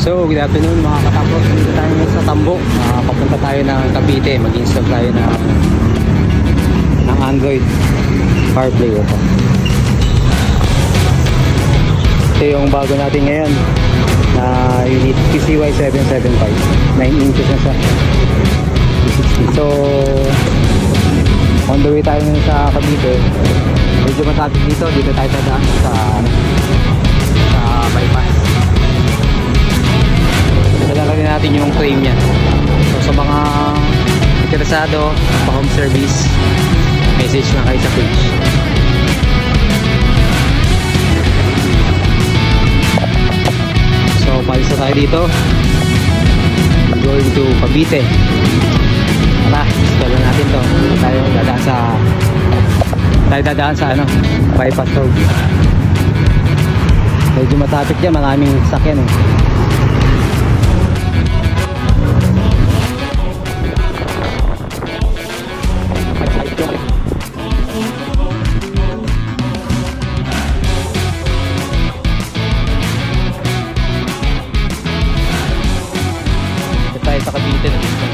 So, good afternoon mga katapos. Dito tayo sa Tambo. Papunta tayo ng Cavite. Mag-install tayo ng Android CarPlay. Ito yung bago natin ngayon na unit PCY 775. 9 inches na siya. 260. So, on the way tayo ngayon sa Cavite. Medyo matapos dito. Dito tayo dadaan sa bypass. Lalagyan natin yung frame niya. So sa mga interesado pa home service, message na kayo sa page. So palis na tayo dito. I'm going to Cavite. Tara, install na natin to. Tayo dadaan sa bypass road. Medyo matapit dyan, maraming sakyan eh. Sa Cavite na dito.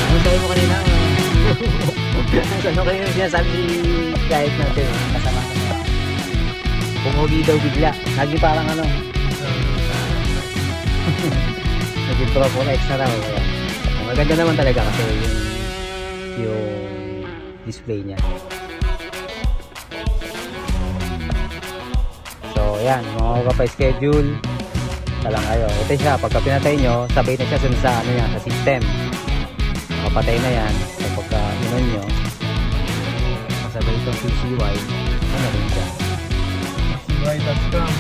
Ano sabi mo kanina? Ano kayo yung sinasabi si guide natin? Kasama ko na. Pumugi daw bigla. Lagi parang naging Pro X na raw. Maganda naman talaga kasi yung display niya. So ayan, mga kapay-schedule talang kayo. Ito siya, pagka pinatay nyo, sabay na siya sa sa system. Kapatay na yan. So pagka inon nyo, kasabay itong PCY, rin siya. PCY.com.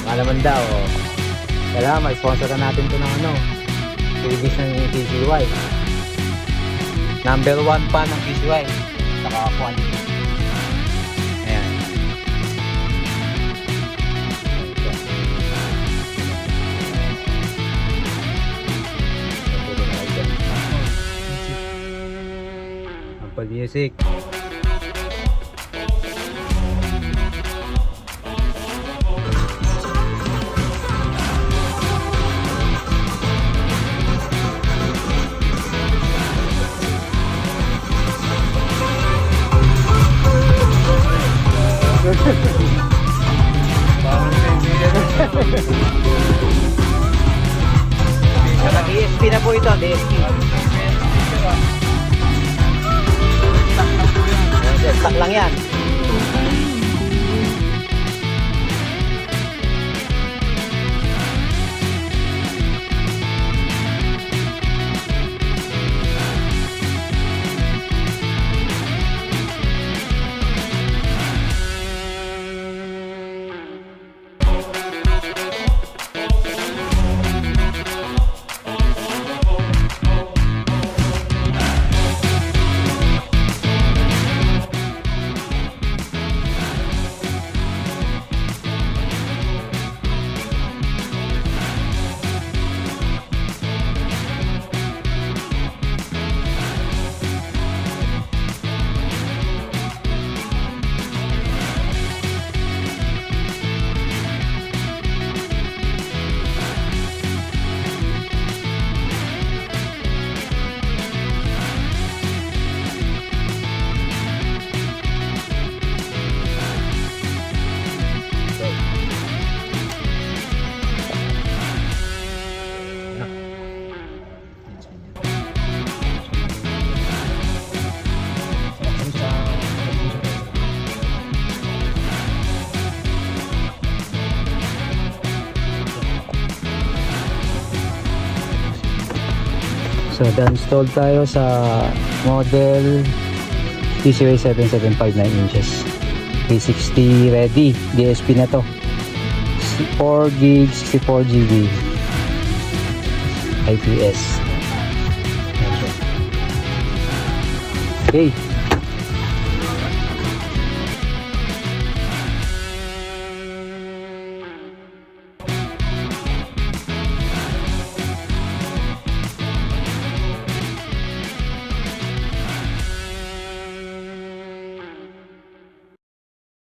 Malaman daw kailangan ma-sponsor na natin ito ng service ng PCY. Number 1 pa ng PCY saka quality. Ayan. Apple Music. Saka DSP na po ito, DSP. Stock lang yan. So, install tayo sa model PCY 7759 inches. 360 ready. DSP na to. 4 GB, 64 GB. IPS. Okay.